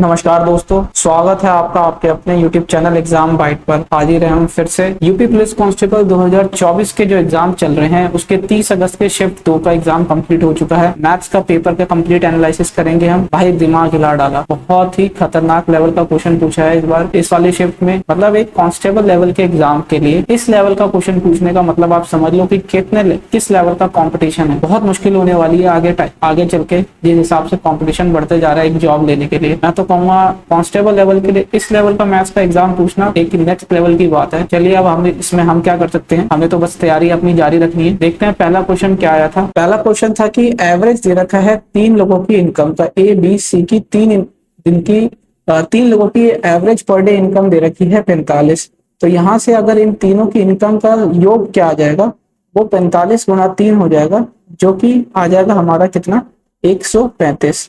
नमस्कार दोस्तों, स्वागत है आपका आपके अपने YouTube चैनल एग्जाम बाइट पर। हाजिर हैं हम फिर से। यूपी पुलिस कांस्टेबल 2024 के जो एग्जाम चल रहे हैं उसके 30 अगस्त के शिफ्ट 2 का एग्जाम कंप्लीट हो चुका है। मैथ्स का पेपर का कंप्लीट एनालिसिस करेंगे हम। भाई दिमाग हिला डाला, बहुत ही खतरनाक लेवल का क्वेश्चन पूछा है इस बार इस वाले शिफ्ट में। मतलब एक कांस्टेबल लेवल के एग्जाम के लिए इस लेवल का क्वेश्चन पूछने का मतलब आप समझ लो कि किस लेवल का कॉम्पिटिशन है। बहुत मुश्किल होने वाली है आगे चल के, जिस हिसाब से कॉम्पिटिशन बढ़ते जा रहा है एक जॉब लेने के लिए। मैं तो कहूंगा कांस्टेबल लेवल के लिए इस लेवल का मैथ्स का एग्जाम पूछना एक नेक्स्ट लेवल की बात है। चलिए अब हम क्या कर सकते हैं, हमें तो बस तैयारी अपनी जारी रखनी है। देखते हैं पहला क्वेश्चन क्या आया था। पहला क्वेश्चन था कि एवरेज दे रखा है 3 लोगों की इनकम का, ए बी सी की 3 लोगों की एवरेज पर डे इनकम दे रखी है 45। तो यहाँ से अगर इन तीनों की इनकम का योग क्या आ जाएगा, वो 45 गुणा 3 हो जाएगा, जो कि आ जाएगा हमारा कितना, 135।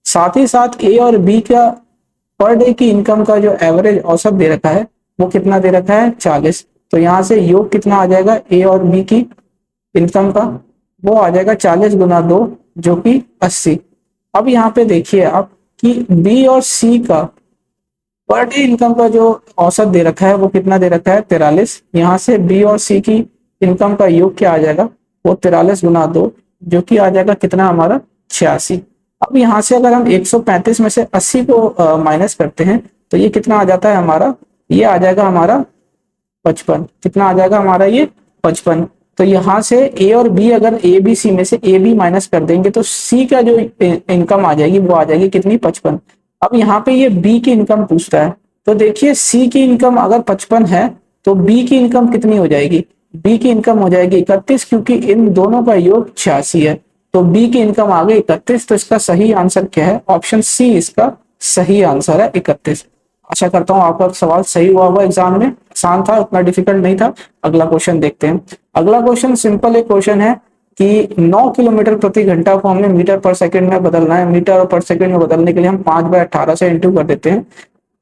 साथ ही साथ ए और बी का पर डे की इनकम का जो एवरेज औसत दे रखा है वो कितना दे रखा है, 40। तो यहाँ से योग कितना आ जाएगा ए और बी की इनकम का, वो आ जाएगा 40 गुना 2 जो कि 80। अब यहाँ पे देखिए आप कि बी और सी का पर डे इनकम का जो औसत दे रखा है वो कितना दे रखा है, 43। यहाँ से बी और सी की इनकम का योग क्या आ जाएगा, वो 43 गुना 2 जो कि आ जाएगा कितना हमारा, 86। अब यहाँ से अगर हम 135 में से 80 को माइनस करते हैं तो ये कितना आ जाता है हमारा, ये आ जाएगा हमारा 55। कितना आ जाएगा हमारा, ये 55। तो यहाँ से ए और बी, अगर ए बी सी में से ए बी माइनस कर देंगे तो सी का जो इनकम आ जाएगी वो आ जाएगी कितनी, 55। अब यहाँ पे ये बी की इनकम पूछता है, तो देखिए सी की इनकम अगर 55 है तो बी की इनकम कितनी हो जाएगी, बी की इनकम हो जाएगी 31, क्योंकि इन दोनों का योग 86 है। तो बी की इनकम आ गई 31। तो इसका सही आंसर क्या है, ऑप्शन सी इसका सही आंसर है, 31। आशा करता हूँ आपका सवाल सही हुआ होगा एग्जाम में, आसान था, उतना डिफिकल्ट नहीं था। अगला क्वेश्चन देखते हैं। अगला क्वेश्चन सिंपल एक क्वेश्चन है कि 9 किलोमीटर प्रति घंटा को हमें मीटर पर सेकंड में बदलना है। मीटर और पर सेकंड में बदलने के लिए हम 5/18 से इंटू कर देते हैं।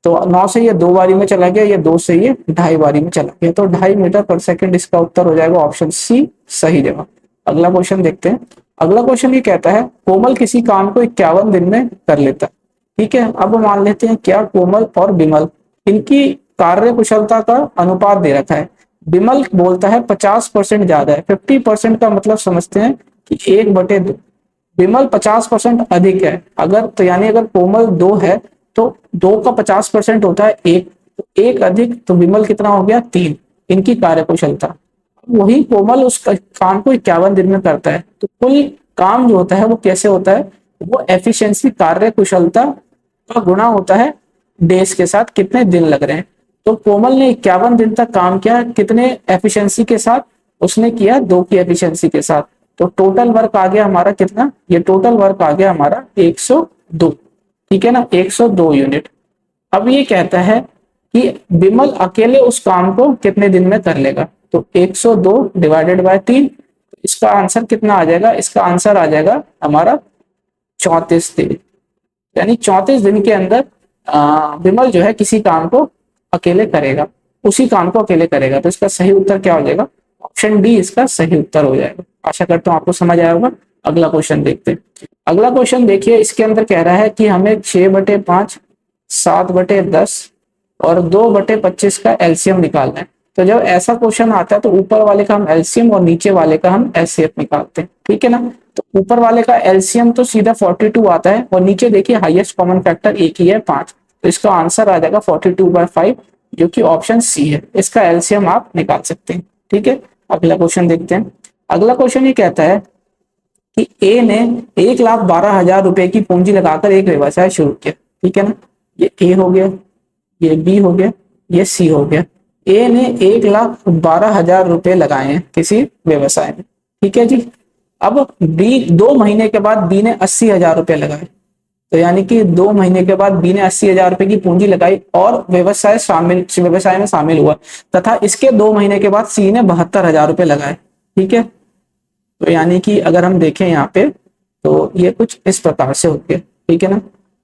तो 9 से ये 2 बारी में चला गया, ये 2 से ये 2.5 बारी में चला गया, तो 2.5 मीटर पर सेकंड इसका उत्तर हो जाएगा, ऑप्शन सी सही जवाब। अगला क्वेश्चन देखते हैं। अगला क्वेश्चन ये कहता है कोमल किसी काम को 51 दिन में कर लेता है। ठीक है, अब मान लेते हैं क्या कोमल और विमल, इनकी कार्य कुशलता का अनुपात दे रखा है। विमल बोलता है 50% ज्यादा है, 50% का मतलब समझते हैं कि 1/2। विमल 50% अधिक है, अगर तो यानी अगर कोमल 2 है तो 2 का 50% होता है 1, तो 1 अधिक, तो विमल कितना हो गया, 3। इनकी कार्य कुशलता, वही कोमल उस काम को 51 दिन में करता है। तो कुल काम जो होता है वो कैसे होता है, वो एफिशिएंसी कार्य कुशलता का गुणा होता है डेज के साथ, कितने दिन लग रहे हैं। तो कोमल ने 51 दिन तक काम किया, कितने एफिशिएंसी के साथ, उसने किया 2 की एफिशिएंसी के साथ। तो टोटल वर्क आ गया हमारा कितना, ये टोटल वर्क आ गया हमारा 102। ठीक है ना, 102 यूनिट। अब ये कहता है कि विमल अकेले उस काम को कितने दिन में कर लेगा। तो 102 डिवाइडेड बाय 3, इसका आंसर कितना आ जाएगा, इसका आंसर आ जाएगा हमारा 34 दिन। यानी 34 दिन के अंदर विमल जो है किसी काम को अकेले करेगा, उसी काम को अकेले करेगा। तो इसका सही उत्तर क्या हो जाएगा, ऑप्शन डी इसका सही उत्तर हो जाएगा। आशा करता हूँ आपको समझ आया होगा। अगला क्वेश्चन देखते हैं। अगला क्वेश्चन देखिए, इसके अंदर कह रहा है कि हमें 6/5, 7/10 और 2/25 का एलसीएम निकालना है। तो जब ऐसा क्वेश्चन आता है तो ऊपर वाले का हम एलसीएम और नीचे वाले का हम एचसीएफ निकालते हैं। ठीक है ना, तो ऊपर वाले का एलसीएम तो सीधा 42 आता है, और नीचे देखिए हाईएस्ट कॉमन फैक्टर एक ही है, 5। तो इसका आंसर आ जाएगा 42/5, जो कि ऑप्शन सी है। इसका एलसीएम आप निकाल सकते हैं। ठीक है, अगला क्वेश्चन देखते हैं। अगला क्वेश्चन ये कहता है कि ए ने 1,12,000 रुपए की पूंजी लगाकर एक व्यवसाय शुरू किया। ठीक है ना, ये ए हो गया, ये बी हो गया, ये सी हो गया। ए ने 1,12,000 रुपए लगाए हैं किसी व्यवसाय में। ठीक है जी। अब बी 2 महीने के बाद बी ने 80,000 रुपए लगाए, तो यानी कि 2 महीने के बाद बी ने 80,000 रुपए की पूंजी लगाई और व्यवसाय में शामिल हुआ, तथा इसके 2 महीने के बाद सी ने 72,000 रुपए लगाए। ठीक है, तो यानी कि अगर हम देखें यहाँ पे तो ये कुछ इस प्रकार से हो गया। ठीक है ना,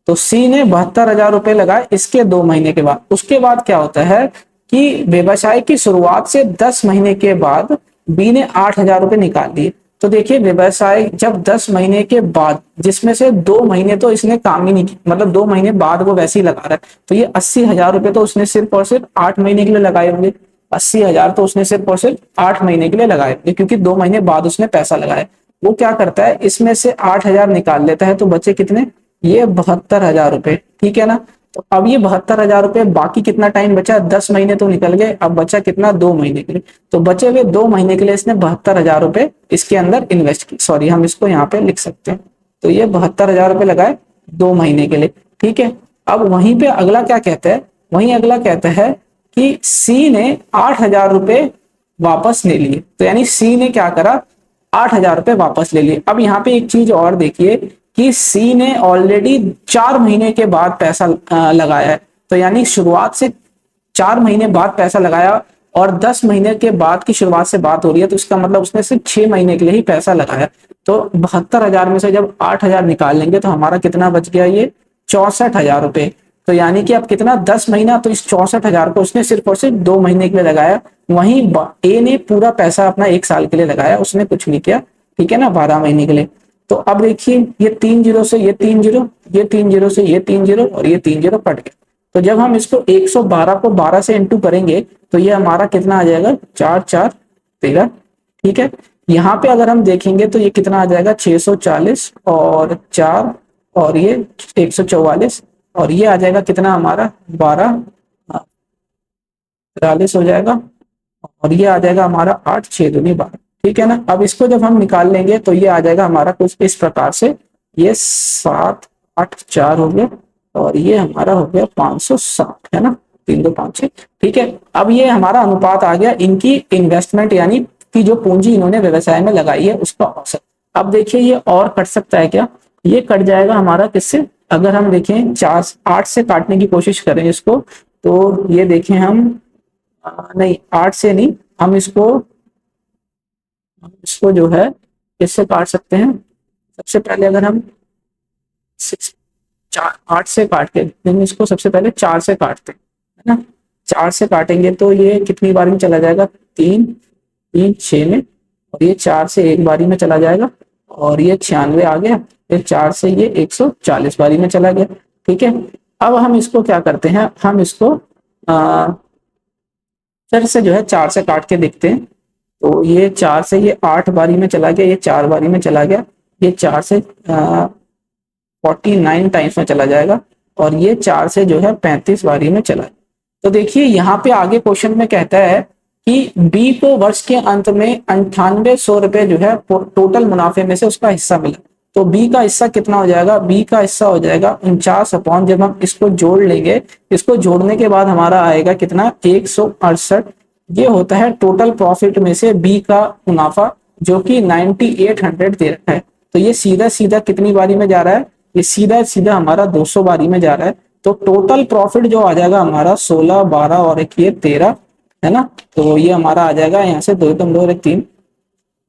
तो सी ने 72,000 रुपए लगाए इसके 2 महीने के बाद। उसके बाद क्या होता है कि व्यवसाय की शुरुआत से 10 महीने के बाद बी ने 8,000 रुपए निकाल दिए। तो देखिए व्यवसाय जब 10 महीने के बाद, जिसमें से 2 महीने तो इसने काम ही नहीं किया, मतलब 2 महीने बाद वो वैसे ही लगा रहा है, तो ये 80,000 रुपए तो उसने सिर्फ और सिर्फ 8 महीने के लिए लगाए होंगे। 80,000 तो उसने सिर्फ और सिर्फ 8 महीने के लिए लगाए होंगे, क्योंकि 2 महीने बाद उसने पैसा लगाया। वो क्या करता है, इसमें से 8,000 निकाल लेता है, तो बचे कितने, ये 72,000 रुपए, ठीक है ना। तो अब ये 72,000 रुपए, बाकी कितना टाइम बचा, 10 महीने तो निकल गए, अब बचा कितना, 2 महीने के लिए। तो बचे हुए 2 महीने के लिए इसने 72,000 रुपए इसके अंदर इन्वेस्ट की, सॉरी हम इसको यहाँ पे लिख सकते हैं। तो ये 72,000 रुपए लगाए 2 महीने के लिए, ठीक है। अब वहीं पे अगला क्या कहता है, वहीं अगला कहता है कि सी ने 8,000 रुपए वापस ले लिए। तो यानी सी ने क्या करा, 8,000 रुपए वापस ले लिए। अब यहाँ पे एक चीज और देखिए कि सी ने ऑलरेडी 4 महीने के बाद पैसा लगाया है। तो यानी शुरुआत से 4 महीने बाद पैसा लगाया और 10 महीने के बाद की शुरुआत से बात हो रही है, तो इसका मतलब उसने सिर्फ 6 महीने के लिए ही पैसा लगाया। तो 72,000 में से जब 8,000 निकाल लेंगे तो हमारा कितना बच गया, ये 64,000 रुपए। तो यानी कि अब कितना, 10 महीना, तो इस 64,000 को उसने सिर्फ और सिर्फ 2 महीने के लिए लगाया। वहीं ए ने पूरा पैसा अपना 1 साल के लिए लगाया, उसने कुछ नहीं किया, ठीक है ना, 12 महीने के लिए। तो अब देखिए ये 3 जीरो से ये 3 जीरो, ये 3 जीरो से ये 3 जीरो और ये 3 जीरो कट गया। तो जब हम इसको 112 को 12 से इंटू करेंगे तो ये हमारा कितना आ जाएगा, 4 4 13, ठीक है। यहाँ पे अगर हम देखेंगे तो ये कितना आ जाएगा, 640 और 4 और ये 144 और ये आ जाएगा कितना हमारा 12 43 हो जाएगा और ये आ जाएगा हमारा 8 6 दूनी 12, ठीक है ना। अब इसको जब हम निकाल लेंगे तो ये आ जाएगा हमारा कुछ इस प्रकार से, ये 7 8 4 हो गया और ये हमारा हो गया 560, है ना, 3 2 5 6, ठीक है। अब ये हमारा अनुपात आ गया इनकी इन्वेस्टमेंट यानी कि जो पूंजी इन्होंने व्यवसाय में लगाई है उसका औसत। अब देखिए ये और कट सकता है क्या, ये कट जाएगा हमारा किससे, अगर हम देखें 4 8 से काटने की कोशिश करें इसको, तो ये देखें हम नहीं 8 से नहीं, हम इसको जो है इससे काट सकते हैं। सबसे पहले अगर हम 8 से काट के देंगे इसको, सबसे पहले 4 से काटते हैं, है ना। 4 से काटेंगे तो ये कितनी बारी में चला जाएगा, 3 3 6 में, और ये 4 से एक बारी में चला जाएगा और ये 96 आ गया, फिर 4 से ये 140 बारी में चला गया, ठीक है। अब हम इसको क्या करते हैं, हम इसको फिर से जो है 4 से काट के देखते हैं। तो ये 4 से ये 8 बारी में चला गया, ये 4 बारी में चला गया, ये 4 से 49 टाइम्स में चला जाएगा और ये 4 से जो है 35 बारी में चला। तो देखिए यहाँ पे आगे क्वेश्चन में कहता है कि बी को वर्ष के अंत में 9800 रुपए जो है टोटल मुनाफे में से उसका हिस्सा मिला। तो बी का हिस्सा कितना हो जाएगा, बी का हिस्सा हो जाएगा 49 अपॉन, जब हम इसको जोड़ लेंगे, इसको जोड़ने के बाद हमारा आएगा कितना, 168। ये होता है टोटल प्रॉफिट में से बी का मुनाफा जो कि 9800 दे रखा है। तो ये सीधा सीधा कितनी बारी में जा रहा है, ये सीधा सीधा हमारा 200 बारी में जा रहा है। तो टोटल प्रॉफिट जो आ जाएगा हमारा 16 12 और एक ये 13, है ना। तो ये हमारा आ जाएगा यहाँ से 2 2 2 3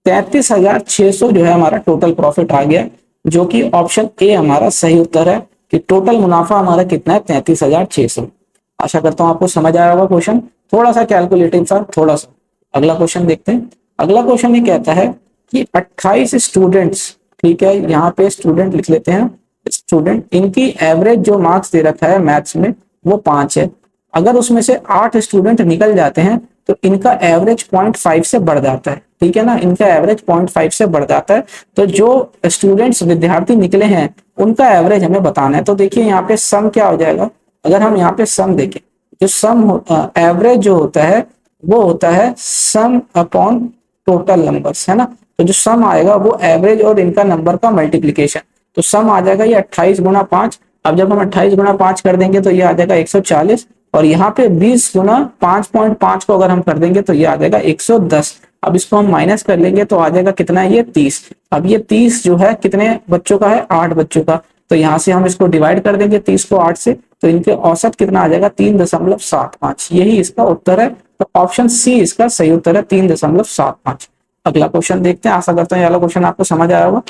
33,600 जो है हमारा टोटल प्रॉफिट आ गया, जो कि ऑप्शन ए हमारा सही उत्तर है कि टोटल मुनाफा हमारा कितना है, 33,600। आशा करता हूं आपको समझ आया होगा क्वेश्चन, थोड़ा सा कैलकुलेटिव था थोड़ा सा। अगला क्वेश्चन देखते हैं। अगला क्वेश्चन ये कहता है कि 28 स्टूडेंट्स, ठीक है, यहाँ पे स्टूडेंट लिख लेते हैं, स्टूडेंट, इनकी एवरेज जो मार्क्स दे रखा है मैथ्स में वो 5 है। अगर उसमें से 8 स्टूडेंट निकल जाते हैं तो इनका एवरेज 0.5 से बढ़ जाता है, ठीक है ना, इनका एवरेज 0.5 से बढ़ जाता है। तो जो स्टूडेंट्स विद्यार्थी निकले हैं उनका एवरेज हमें बताना है। तो देखिए यहाँ पे सम क्या हो जाएगा, अगर हम यहाँ पे सम देखें, जो सम एवरेज जो होता है वो होता है सम अपॉन टोटल नंबर्स, है ना। तो जो सम आएगा वो एवरेज और इनका नंबर का मल्टीप्लीकेशन। तो सम आ जाएगा ये 28 गुना 5। अब जब हम 28 गुना 5 कर देंगे तो ये आ जाएगा 140 और यहाँ पे 20 गुना 5.5 को अगर हम कर देंगे तो ये आ जाएगा 110। अब इसको हम माइनस कर लेंगे तो आ जाएगा कितना है, ये 30। अब ये 30 जो है कितने बच्चों का है, 8 बच्चों का। तो यहाँ से हम इसको डिवाइड कर देंगे 30 को 8 से, तो इनके औसत कितना आ जाएगा, 3.75। यही इसका उत्तर है। तो ऑप्शन सी इसका सही उत्तर है, 3.75। अगला क्वेश्चन देखते हैं। आशा करता हूँ ये वाला क्वेश्चन आपको समझ आया होगा।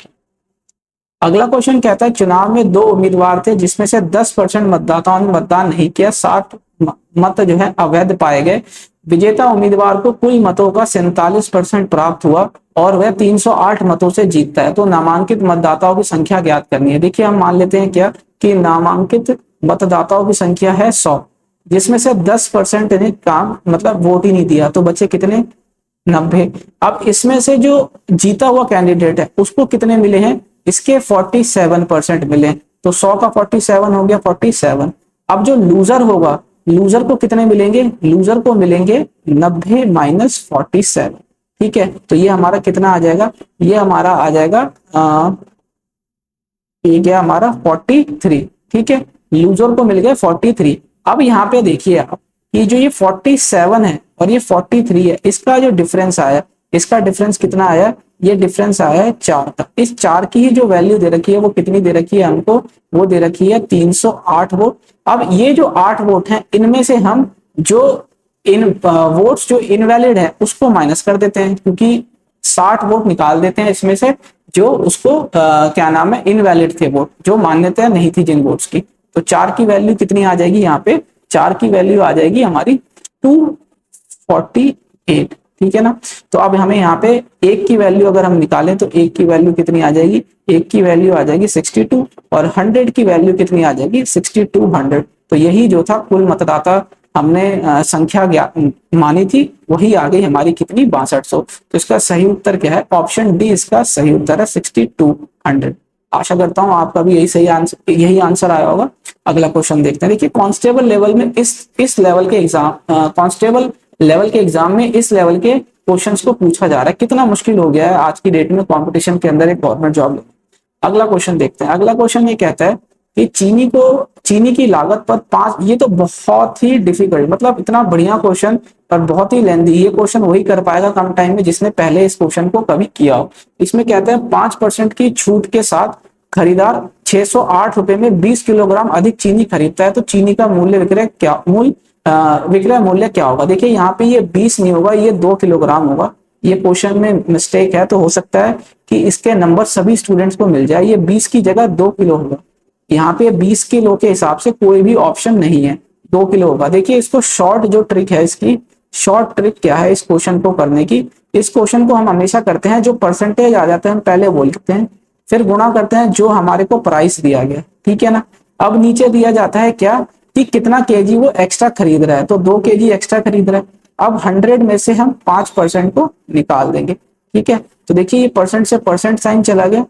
अगला क्वेश्चन कहता है चुनाव में 2 उम्मीदवार थे जिसमें से 10% मतदाताओं ने मतदान नहीं किया, 60 मत जो है अवैध पाए गए। विजेता उम्मीदवार को कुल मतों का 47% प्राप्त हुआ और वह 308 मतों से जीतता है, तो नामांकित मतदाताओं की संख्या ज्ञात करनी है। देखिए हम मान लेते हैं क्या कि नामांकित मतदाताओं की संख्या है 100, जिसमें से 10% ने काम मतलब वोट ही नहीं दिया, तो बचे कितने, 90। अब इसमें से जो जीता हुआ कैंडिडेट है उसको कितने मिले हैं, इसके 47% मिले, तो 100 का 47 हो गया 47। अब जो लूजर होगा, लूजर को कितने मिलेंगे, लूजर को मिलेंगे 90 माइनस 47। ठीक है, तो ये हमारा कितना आ जाएगा, ये हमारा आ जाएगा ये गया हमारा 43। ठीक है, लूजर को मिल गया 43। अब यहाँ पे देखिए आप कि जो ये 47 है और ये 43 है, इसका जो डिफरेंस आया, इसका डिफरेंस कितना आया, ये डिफरेंस आया है 4 का। इस 4 की ही जो वैल्यू दे रखी है वो कितनी दे रखी है हमको, वो दे रखी है 308 वोट। अब ये जो 8 वोट हैं, इनमें से हम जो इन वोट्स जो इनवैलिड है उसको माइनस कर देते हैं, क्योंकि 60 वोट निकाल देते हैं इसमें से जो उसको क्या नाम है, इनवैलिड थे वोट, जो मान्यता नहीं थी जिन वोट्स की। तो 4 की वैल्यू कितनी आ जाएगी, यहाँ पे 4 की वैल्यू आ जाएगी हमारी 248। ठीक है ना, तो अब हमें यहाँ पे 1 की वैल्यू अगर हम निकालें तो 1 की वैल्यू कितनी आ जाएगी, 1 की वैल्यू आ जाएगी 62 और 100 की वैल्यू कितनी आ जाएगी 6200। तो यही जो था कुल मतदाता हमने संख्या मानी थी, वही आ गई हमारी कितनी 6200। तो इसका सही उत्तर क्या है, ऑप्शन डी इसका सही उत्तर है 6200। आशा करता हूं आपका भी यही आंसर आया होगा। अगला क्वेश्चन देखते हैं। देखिए कांस्टेबल लेवल में इस लेवल के एग्जाम, कांस्टेबल लेवल के एग्जाम में इस लेवल के क्वेश्चंस को पूछा जा रहा है। कितना मुश्किल हो गया है आज की डेट में कंपटीशन के अंदर एक गवर्नमेंट जॉब। अगला क्वेश्चन देखते हैं। अगला क्वेश्चन ये कहता है कि चीनी की लागत पर 5, ये तो बहुत ही डिफिकल्ट, मतलब इतना बढ़िया क्वेश्चन पर बहुत ही लेंदी। ये क्वेश्चन वही कर पाएगा कम टाइम में जिसने पहले इस क्वेश्चन को कभी किया हो। इसमें कहते हैं 5% की छूट के साथ खरीदार 608 रुपए में 20 किलोग्राम अधिक चीनी खरीदता है, तो चीनी का विक्रय मूल्य क्या होगा। देखिए यहाँ पे ये 20 नहीं होगा, ये 2 किलोग्राम होगा। ये क्वेश्चन में मिस्टेक है, तो हो सकता है कि इसके नंबर सभी स्टूडेंट्स को मिल जाए। ये 20 की जगह 2 किलो होगा। यहाँ पे 20 किलो के हिसाब से कोई भी ऑप्शन नहीं है, 2 किलो होगा। देखिए इसको शॉर्ट जो ट्रिक है, इसकी शॉर्ट ट्रिक क्या है इस क्वेश्चन को करने की, इस क्वेश्चन को हम हमेशा करते हैं जो परसेंटेज आ जाता है हम पहले बोल देते हैं, फिर गुणा करते हैं जो हमारे को प्राइस दिया गया। ठीक है ना, अब नीचे दिया जाता है क्या कि कितना केजी वो एक्स्ट्रा खरीद रहा है, तो 2 केजी एक्स्ट्रा खरीद रहा है। अब 100 में से हम 5% को निकाल देंगे। ठीक है, तो देखिए ये परसेंट से परसेंट साइन चला गया,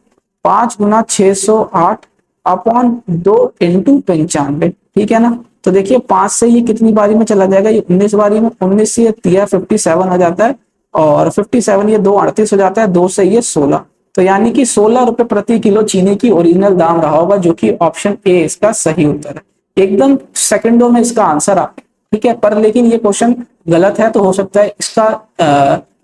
5 गुना 608 अपॉन 2 इंटू 95। ठीक है ना, तो देखिए 5 से ये कितनी बारी में चला जाएगा, ये 19 बारी में, 19 से ये 57 हो जाता है और 57 ये 2 38 हो जाता है, 2 से ये 16। तो यानी कि 16 रुपए प्रति किलो चीनी की ओरिजिनल दाम रहा होगा, जो कि ऑप्शन ए इसका सही उत्तर है। एकदम सेकंडों में इसका आंसर आ, ठीक है, पर लेकिन ये क्वेश्चन गलत है, तो हो सकता है इसका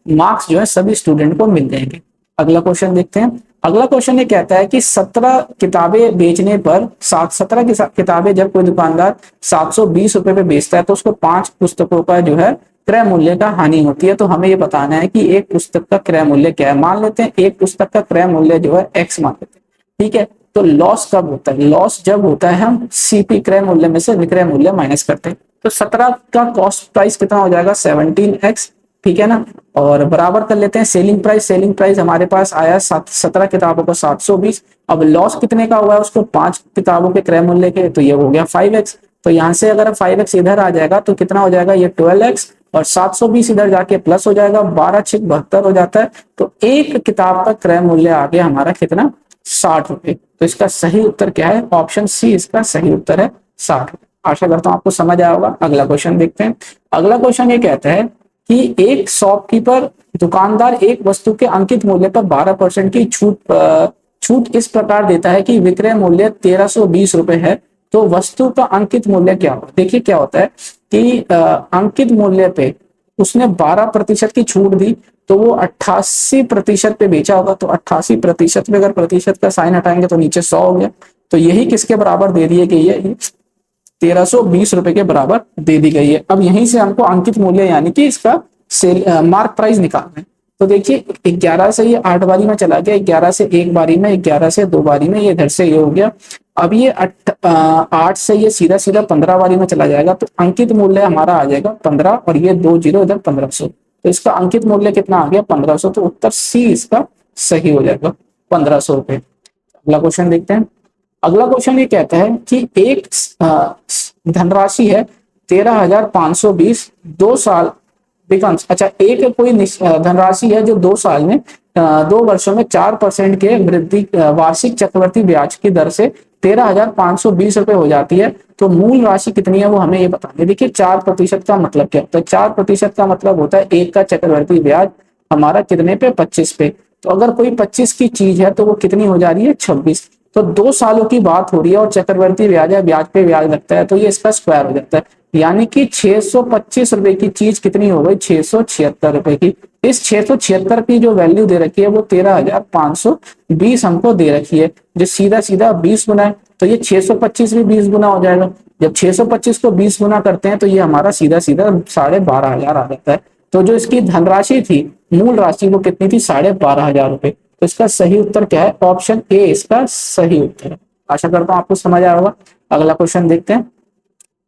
मार्क्स जो है सभी स्टूडेंट को मिल जाएंगे। अगला क्वेश्चन देखते हैं। अगला क्वेश्चन ये कहता है कि 17 किताबें बेचने पर 17 किताबें जब कोई दुकानदार 720 रुपए पे बेचता है, तो उसको 5 पुस्तकों का जो है क्रय मूल्य का हानि होती है। तो हमें ये बताना है कि एक पुस्तक का क्रय मूल्य क्या है। मान लेते हैं एक पुस्तक का क्रय मूल्य जो है x मान लेते हैं। ठीक है, तो लॉस कब होता है, लॉस जब होता है हम सीपी क्रय मूल्य में से विक्रय मूल्य माइनस करते हैं। तो 17 का कॉस्ट प्राइस कितना हो जाएगा 17x। ठीक है ना, और बराबर कर लेते हैं सेलिंग प्राइस। सेलिंग प्राइस हमारे पास आया 17 किताबों को 720। अब लॉस कितने का हुआ है उसको 5 किताबों के क्रय मूल्य के, तो ये हो गया 5x। तो यहाँ से अगर 5x इधर आ जाएगा तो कितना हो जाएगा, ये 12x और 720 इधर जाके प्लस हो जाएगा, 12 6 72 हो जाता है। तो एक किताब का क्रय मूल्य आ गया हमारा कितना, 60 रुपए। तो इसका सही उत्तर क्या है, ऑप्शन सी इसका सही उत्तर है 60 रुपए। आशा करता हूं आपको समझ आया होगा। अगला क्वेश्चन देखते हैं। अगला क्वेश्चन ये कहता है कि एक शॉपकीपर दुकानदार एक वस्तु के अंकित मूल्य पर 12% की छूट इस प्रकार देता है कि विक्रय मूल्य 1320 रुपए है, तो वस्तु का अंकित मूल्य क्या होगा। देखिए क्या होता है कि अंकित मूल्य पे उसने 12% की छूट दी, तो वो 88% पे बेचा होगा। तो 88% पे अगर प्रतिशत का साइन हटाएंगे तो नीचे 100 हो गया। तो यही किसके बराबर दे दिए गई है, 1320 रुपए के बराबर दे दी गई है। अब यहीं से हमको अंकित मूल्य यानी कि इसका मार्क प्राइस निकालना है। तो देखिए 11 से ये 8 बारी में चला गया, 11 से 1 बारी में, 11 से 2 बारी में, ये इधर से ये हो गया अब ये 8 से ये सीधा सीधा 15 बारी में चला जाएगा, तो अंकित मूल्य हमारा आ जाएगा 15, और ये 2 जीरो इधर 1500, तो इसका अंकित मूल्य कितना आ गया 1500, तो उत्तर सी इसका सही हो जाएगा 1500 रुपए। अगला क्वेश्चन देखते हैं। अगला क्वेश्चन ये कहता है कि एक धनराशि है 13,520, 2 साल बिकम्स, अच्छा एक कोई धनराशि है जो 2 साल में 2 वर्षों में 4% के वृद्धि वार्षिक चक्रवृद्धि ब्याज की दर से 13,520 रुपए हो जाती है, तो मूल राशि कितनी है वो हमें ये बतानी है। देखिए 4% का मतलब क्या होता है, 4% का मतलब होता है एक का चक्रवृद्धि ब्याज हमारा कितने पे 25 पे, तो अगर कोई 25 की चीज है तो वो कितनी हो जा रही है 26, तो 2 सालों की बात हो रही है और चक्रवृद्धि ब्याज है, ब्याज पे ब्याज लगता है, तो ये इसका स्क्वायर हो जाता है, यानी कि 625 रुपए की चीज कितनी हो गई 676 रुपए की। इस 676 की जो वैल्यू दे रखी है वो 13,520 हमको दे रखी है, जो सीधा सीधा 20 गुना है, तो ये 625 भी 20 गुना हो जाएगा। जब 625 को 20 गुना करते हैं तो ये हमारा सीधा सीधा 12,500 आ जाता है। तो जो इसकी धनराशि थी, मूल राशि वो कितनी थी 12,500 रुपए। तो इसका सही उत्तर क्या है, ऑप्शन ए इसका सही उत्तर है। आशा करता हूं आपको समझ आया होगा। अगला क्वेश्चन देखते हैं।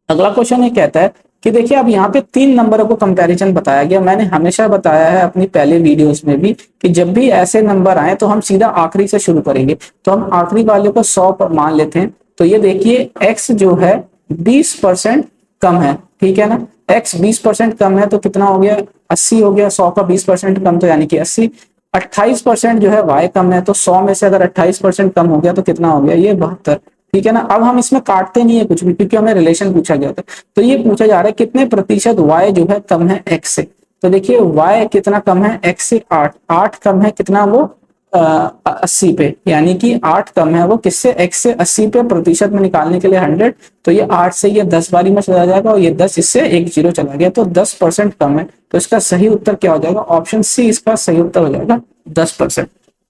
अगला क्वेश्चन ये कहता है कि देखिए अब यहाँ पे 3 नंबरों को कंपैरिजन बताया गया। मैंने हमेशा बताया है अपनी पहले वीडियोस में भी कि जब भी ऐसे नंबर आए तो हम सीधा आखिरी से शुरू करेंगे, तो हम आखिरी वाले को 100 पर मान लेते हैं। तो ये देखिए x जो है 20% कम है, ठीक है ना, x 20% कम है तो कितना हो गया 80 हो गया, 100 का 20% कम तो यानी कि 80। 28% जो है y कम है, तो 100 में से अगर 28% कम हो गया तो कितना हो गया ये 72, ठीक है ना। अब हम इसमें काटते नहीं है कुछ भी क्योंकि हमें रिलेशन पूछा गया था, तो ये पूछा जा रहा है कितने प्रतिशत y जो है कम है x से। तो देखिए y कितना कम है x से, 8 कम है कितना वो 80 पे, यानी कि 8 कम है वो किससे x से 80 पे, प्रतिशत में निकालने के लिए 100, तो ये 8 से ये 10 बारी में चला जाएगा और ये 10 इससे 1 जीरो चला गया, तो 10% कम है। तो इसका सही उत्तर क्या हो जाएगा, ऑप्शन सी इसका सही उत्तर हो जाएगा 10%।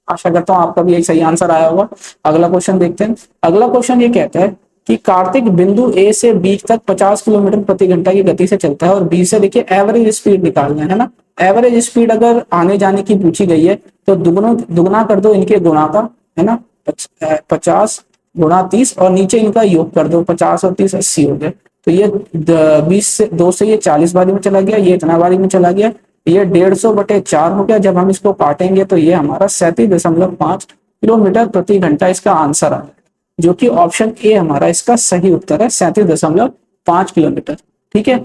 आशा करता हूं आपका भी यही सही आंसर आया होगा। अगला क्वेश्चन देखते हैं। अगला क्वेश्चन ये कहता है कि कार्तिक बिंदु ए से बी तक 50 किलोमीटर प्रति घंटा की गति से चलता है और बी से देखिए एवरेज स्पीड निकालना है ना। एवरेज स्पीड अगर आने जाने की पूछी गई है तो दुगना कर दो इनके गुणा का, है ना, 50 गुणा 30 और नीचे इनका योग कर दो, 50 और 30 80 हो गए। तो ये 20 से 2 से ये 40 बारी में चला गया, ये इतना बारी में चला गया, ये 150/4 हो गया। जब हम इसको काटेंगे तो ये हमारा 37.5 किलोमीटर प्रति घंटा इसका आंसर आ जाएगा, जो कि ऑप्शन ए हमारा इसका सही उत्तर है, 37.5 किलोमीटर। ठीक है,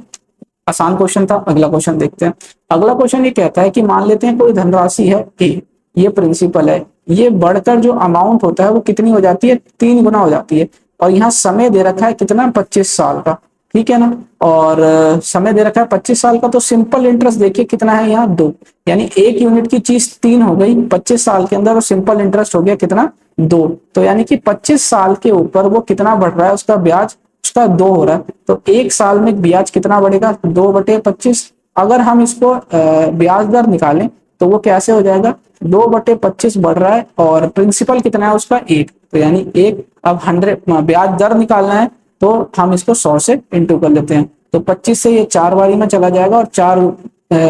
आसान क्वेश्चन था। अगला क्वेश्चन देखते हैं। अगला क्वेश्चन ये कहता है कि मान लेते हैं कोई धनराशि है ए, ये प्रिंसिपल है, ये बढ़कर जो अमाउंट होता है वो कितनी हो जाती है 3 गुना हो जाती है, और यहाँ समय दे रखा है कितना 25 साल का, ठीक है ना, और समय दे रखा है 25 साल का, तो सिंपल इंटरेस्ट देखिए कितना है यहाँ 2, यानी 1 यूनिट की चीज 3 हो गई 25 साल के अंदर और सिंपल इंटरेस्ट हो गया कितना 2, तो यानी कि 25 साल के ऊपर वो कितना बढ़ रहा है उसका ब्याज, उसका 2 हो रहा है, तो 1 साल में ब्याज कितना बढ़ेगा 2/25। अगर हम इसको ब्याज दर निकालें तो वो कैसे हो जाएगा 2/25 बढ़ रहा है और प्रिंसिपल कितना है उसका 1, तो यानी 1। अब 100 ब्याज दर निकालना है तो हम इसको 100 से इंटू कर लेते हैं, तो 25 से ये 4 बारी में चला जाएगा और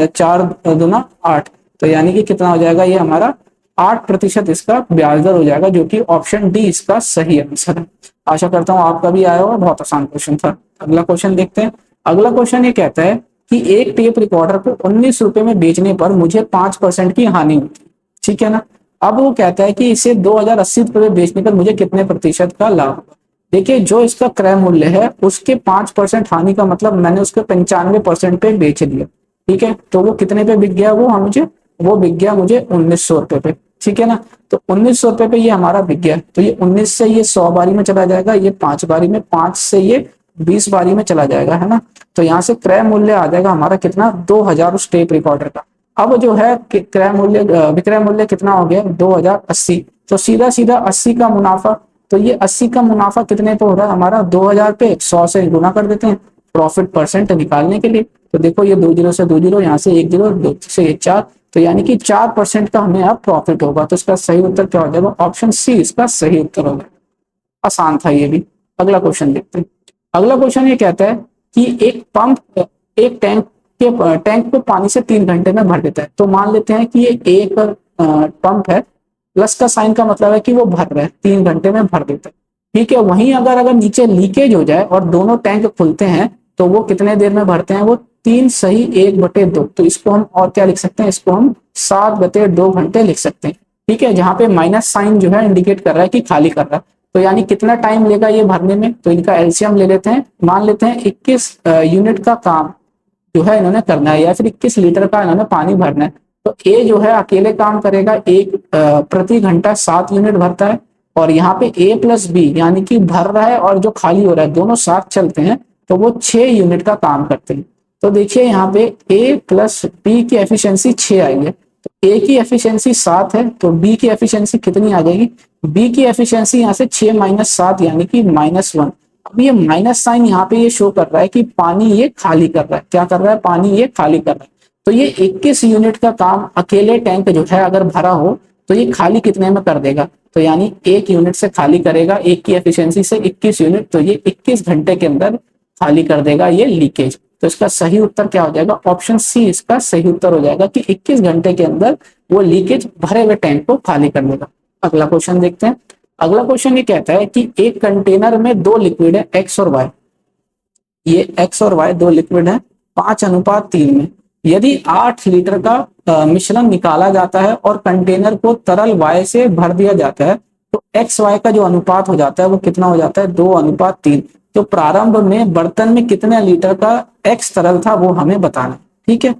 4 दूना 8, तो यानी कि कितना हो जाएगा ये हमारा 8% इसका ब्याज दर हो जाएगा, जो कि ऑप्शन डी इसका सही आंसर है। आशा करता हूँ आपका भी आया होगा, बहुत आसान क्वेश्चन था। अगला क्वेश्चन देखते हैं। अगला क्वेश्चन ये कहता है कि एक टेप रिकॉर्डर को 19 रुपए में बेचने पर मुझे 5% की हानि होती है, ठीक है ना। अब वो कहता है कि इसे 2080 रुपए में बेचने पर मुझे कितने प्रतिशत का लाभ होगा। देखिए जो इसका क्रय मूल्य है उसके 5% हानि का मतलब मैंने उसको 95% पे बेच दिया, ठीक है, तो वो कितने पे बिक गया, वो बिक गया मुझे 1900 रुपए पे, ठीक है ना। तो 1900 रुपए पे ये हमारा बिक गया, तो ये 19 से ये 100 बारी में चला जाएगा, ये 5 बारी में, 5 से ये 20 बारी में चला जाएगा, है ना। तो यहाँ से क्रय मूल्य आ जाएगा हमारा कितना 2000 उस टेप रिकॉर्डर का। अब जो है क्रय मूल्य विक्रय मूल्य कितना हो गया 2080, तो सीधा सीधा 80 का मुनाफा, तो ये 80 का मुनाफा कितने पे हो रहा है हमारा 2000 पे, 100 से गुना कर देते हैं प्रॉफिट परसेंट निकालने के लिए। तो देखो ये 2 जीरो से 2 जीरो, यहाँ से 1 जीरो, 2 से 1 4, तो यानी कि 4% का हमें अब प्रॉफिट होगा, तो इसका सही उत्तर क्या हो जाएगा, ऑप्शन सी इसका सही उत्तर होगा। आसान था ये भी। अगला क्वेश्चन देखते हैं। अगला क्वेश्चन ये कहता है कि एक पंप एक टैंक को पानी से 3 घंटे में भर देता है। तो मान लेते हैं कि ये एक पंप है, प्लस का साइन का मतलब है कि वो भर रहा है, 3 घंटे में भर देता है, ठीक है। वहीं अगर अगर नीचे लीकेज हो जाए और दोनों टैंक खुलते हैं तो वो कितने देर में भरते हैं, वो 3 सही 1/2। तो इसको हम और क्या लिख सकते हैं, इसको हम 7/2 घंटे लिख सकते हैं। ठीक है, जहां पे माइनस साइन जो है इंडिकेट कर रहा है कि खाली कर रहा है। तो यानी कितना टाइम लेगा ये भरने में, तो इनका एलसीएम ले लेते हैं। मान लेते हैं 21 यूनिट का काम जो है इन्होंने करना है, या फिर 21 लीटर का इन्होंने पानी भरना है। तो ए जो है अकेले काम करेगा, एक प्रति घंटा 7 यूनिट भरता है। और यहाँ पे ए प्लस बी यानी कि भर रहा है और जो खाली हो रहा है दोनों साथ चलते हैं तो वो 6 यूनिट का काम करते हैं। तो देखिए यहाँ पे ए प्लस बी की एफिशिएंसी 6 आई है, तो ए की एफिशिएंसी 7 है, तो बी की एफिशिएंसी कितनी आ जाएगी, बी की एफिशिएंसी यहाँ से 6 - 7 यानी कि -1। अब ये माइनस साइन यहाँ पे ये शो कर रहा है कि पानी ये खाली कर रहा है, क्या कर रहा है, पानी ये खाली कर रहा है। तो ये 21 यूनिट का काम अकेले टैंक जो है अगर भरा हो तो ये खाली कितने में कर देगा, तो यानी 1 यूनिट से खाली करेगा, एक की एफिशिएंसी से 21 यूनिट, तो ये 21 घंटे के अंदर खाली कर देगा ये लीकेज। तो इसका सही उत्तर क्या हो जाएगा, ऑप्शन सी इसका सही उत्तर हो जाएगा कि 21 घंटे के अंदर वो लीकेज भरे हुए टैंक को खाली कर देगा। अगला क्वेश्चन देखते हैं। अगला क्वेश्चन ये कहता है कि एक कंटेनर में 2 लिक्विड है एक्स और वाई, ये एक्स और वाई 2 लिक्विड है 5:3 में। यदि 8 लीटर का मिश्रण निकाला जाता है और कंटेनर को तरल वाई से भर दिया जाता है तो एक्स वाई का जो अनुपात हो जाता है वो कितना हो जाता है, 2:3। तो प्रारंभ में बर्तन में कितने लीटर का एक्स तरल था वो हमें बताना है। ठीक है,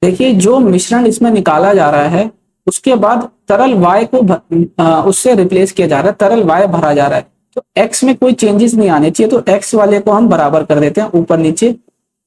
देखिए जो मिश्रण इसमें निकाला जा रहा है उसके बाद तरल वाई को उससे रिप्लेस किया जा रहा है, तरल वाई भरा जा रहा है। तो एक्स में कोई चेंजेस नहीं आने चाहिए, तो एक्स वाले को हम बराबर कर देते हैं ऊपर नीचे।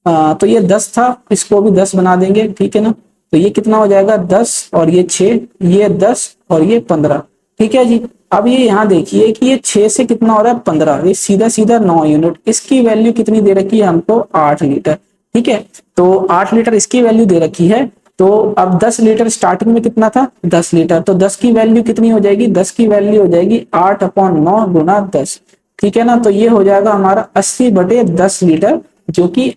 तो ये 10 था, इसको भी 10 बना देंगे, ठीक है ना। तो ये कितना हो जाएगा 10 और ये 6, ये 10 और ये 15। ठीक है जी। अब ये यहाँ देखिए कि ये 6 से कितना हो रहा है 15, ये सीधा सीधा 9 यूनिट। इसकी वैल्यू कितनी दे रखी है हमको, 8 लीटर। ठीक है, तो 8 लीटर इसकी वैल्यू दे रखी है। तो अब 10 लीटर स्टार्टिंग में कितना था 10 लीटर, तो 10 की वैल्यू कितनी हो जाएगी, 10 की वैल्यू हो जाएगी 8/9 गुना 10। ठीक है ना, तो ये हो जाएगा हमारा 80/10 लीटर, जो कि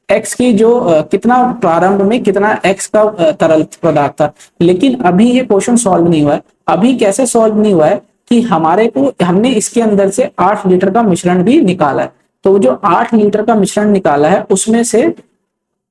एक्स की जो कितना प्रारंभ में कितना एक्स का तरल पदार्थ था। लेकिन अभी ये क्वेश्चन सॉल्व नहीं हुआ है। अभी कैसे सॉल्व नहीं हुआ है कि हमने इसके अंदर से 8 लीटर का मिश्रण भी निकाला है। तो जो 8 लीटर का मिश्रण निकाला है उसमें से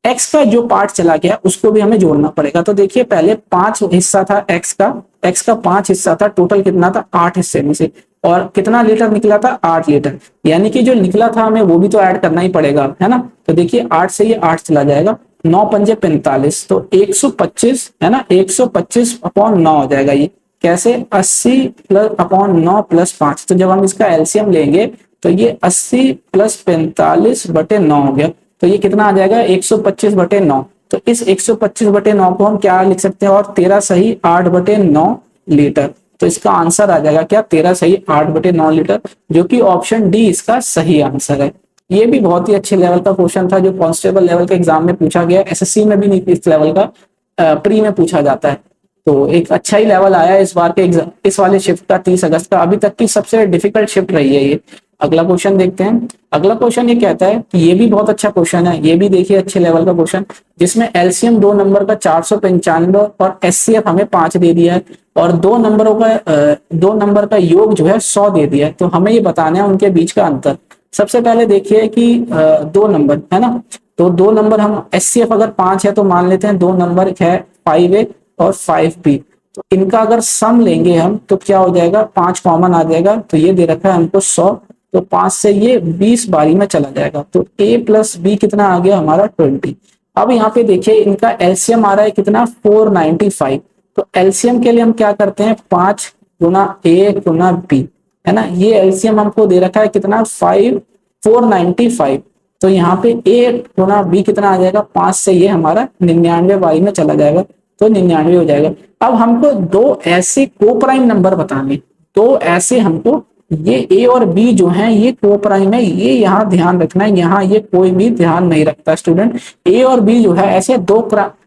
एक्स का जो पार्ट चला गया उसको भी हमें जोड़ना पड़ेगा। तो देखिए पहले 5 हिस्सा था एक्स का 5 हिस्सा था, टोटल कितना था 8 हिस्से में से, और कितना लीटर निकला था 8 लीटर, यानी कि जो निकला था हमें वो भी तो ऐड करना ही पड़ेगा, है ना। तो देखिए 8 से ये 8 चला जाएगा, 9×5 = 45, तो 125 है ना, 125/9 हो जाएगा। ये कैसे, 80/9 + 5। तो जब हम इसका एलसीएम लेंगे तो ये 80 + 45/9 हो गया। तो ये कितना आ जाएगा 125/9। तो इस 125/9 को हम क्या लिख सकते हैं, और 13 सही 8/9 लीटर। तो इसका आंसर आ जाएगा क्या, 13 सही 8/9 लीटर, जो कि ऑप्शन डी इसका सही आंसर है। ये भी बहुत ही अच्छे लेवल का क्वेश्चन था जो कांस्टेबल लेवल के एग्जाम में पूछा गया, एसएससी में भी नहीं इस लेवल का प्री में पूछा जाता है। तो एक अच्छा ही लेवल आया इस बार के एग्जाम, इस वाले शिफ्ट का 30 अगस्त का अभी तक की सबसे डिफिकल्ट शिफ्ट रही है ये। अगला क्वेश्चन देखते हैं। अगला क्वेश्चन ये कहता है कि ये भी बहुत अच्छा क्वेश्चन है, ये भी देखिए अच्छे लेवल का क्वेश्चन, जिसमें एलसीएम 2 नंबर का 495 और एचसीएफ हमें 5 दे दिया है, और 2 नंबर का योग जो है 100 दे दिया है। तो हमें ये बताना है उनके बीच का अंतर। सबसे पहले देखिए कि 2 नंबर है ना, तो 2 नंबर हम एचसीएफ अगर 5 है तो मान लेते हैं 2 नंबर है 5A और 5B। तो इनका अगर सम लेंगे हम तो क्या हो जाएगा, 5 कॉमन आ जाएगा, तो ये दे रखा है हमको 100, तो 5 से ये 20 बारी में चला जाएगा। तो A + B कितना आ गया हमारा 20। अब यहाँ पे देखिए इनका एलसीएम आ रहा है कितना 495। तो एलसीएम के लिए हम क्या करते हैं 5 × A × B, है ना। ये एलसीएम हमको दे रखा है कितना 495। तो यहाँ पे A × B कितना आ जाएगा, 5 से ये हमारा 99 बारी में चला जाएगा, तो 99 हो जाएगा। अब हमको 2 ऐसे कोप्राइम नंबर बताने, 2 ऐसे हमको, ये ए और बी जो हैं ये कोप्राइम है, ये यहाँ ध्यान रखना है, यहाँ ये कोई भी ध्यान नहीं रखता स्टूडेंट। ए और बी जो है ऐसे 2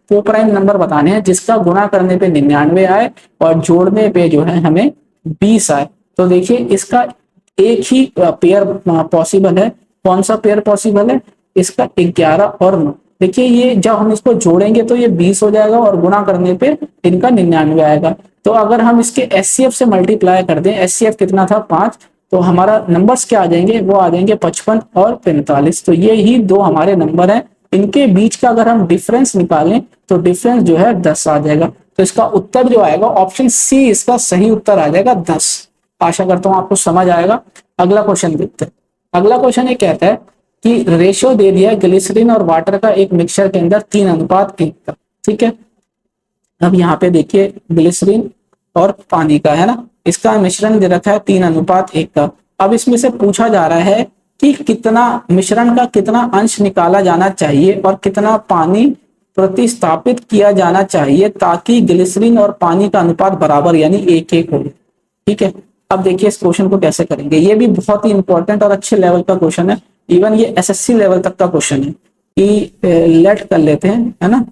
कोप्राइम नंबर बताने हैं जिसका गुणा करने पे 99 आए और जोड़ने पे जो है हमें 20 आए। तो देखिए इसका एक ही पेयर पॉसिबल है, कौन सा पेयर पॉसिबल है, इसका 11 और 9। देखिए ये जब हम इसको जोड़ेंगे तो ये 20 हो जाएगा और गुणा करने पे इनका 99 आएगा। तो अगर हम इसके एचसीएफ से मल्टीप्लाई कर दें, एचसीएफ कितना था 5, तो हमारा नंबर्स क्या आ जाएंगे, वो आ जाएंगे 55 और 45। तो ये ही दो हमारे नंबर हैं, इनके बीच का अगर हम डिफरेंस निकालें तो डिफरेंस जो है 10 आ जाएगा। तो इसका उत्तर जो आएगा ऑप्शन सी इसका सही उत्तर आ जाएगा 10। आशा करता हूं आपको समझ आएगा। अगला क्वेश्चन देखते हैं। अगला क्वेश्चन ये कहता है कि रेशियो दे दिया है ग्लिसरीन और वाटर का एक मिक्सचर के अंदर 3:1 का। ठीक है, अब यहाँ पे देखिए ग्लिसरीन और पानी का है ना, इसका मिश्रण दे रखा है 3:1 का। अब इसमें से पूछा जा रहा है कि कितना मिश्रण का कितना अंश निकाला जाना चाहिए और कितना पानी प्रतिस्थापित किया जाना चाहिए ताकि ग्लिसरीन और पानी का अनुपात बराबर यानी 1:1 हो। ठीक है, अब देखिए इस क्वेश्चन को कैसे करेंगे। ये भी बहुत ही इंपॉर्टेंट और अच्छे लेवल का क्वेश्चन है, इवन ये एसएससी लेवल तक का क्वेश्चन है। कि लेट कर लेते हैं, है ना,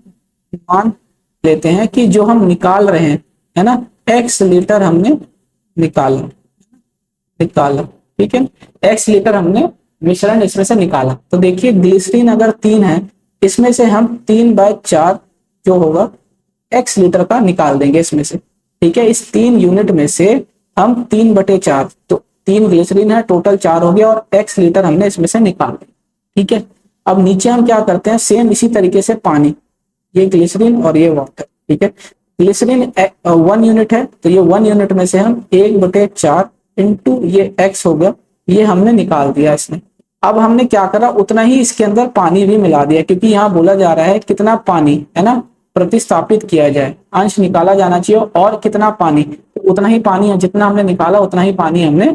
मान लेते हैं कि जो हम निकाल रहे हैं, है ना, x लीटर हमने निकाला, ठीक है, x लीटर हमने मिश्रण इसमें से निकाला। तो देखिए ग्लिसरीन अगर 3 है, इसमें से हम 3/4 जो होगा x लीटर का निकाल देंगे इसमें से। ठीक है, इस 3 यूनिट में से हम 3/4, तो 3 ग्लिसरीन है, टोटल 4 हो गया और x लीटर हमने इसमें से निकाल दिया। ठीक है, अब नीचे हम क्या करते हैं, सेम इसी तरीके से पानी, ये ग्लिसरीन और ये वाटर। ठीक है, ग्लिसरीन 1 यूनिट है, तो ये 1 यूनिट में से हम 1/4 इंटू ये x हो गया, ये हमने निकाल दिया इसमें। अब हमने क्या करा, उतना ही इसके अंदर पानी भी मिला दिया, क्योंकि यहाँ बोला जा रहा है कितना पानी, है ना, प्रतिस्थापित किया जाए, अंश निकाला जाना चाहिए और कितना पानी, तो उतना ही पानी है, जितना हमने निकाला उतना ही पानी हमने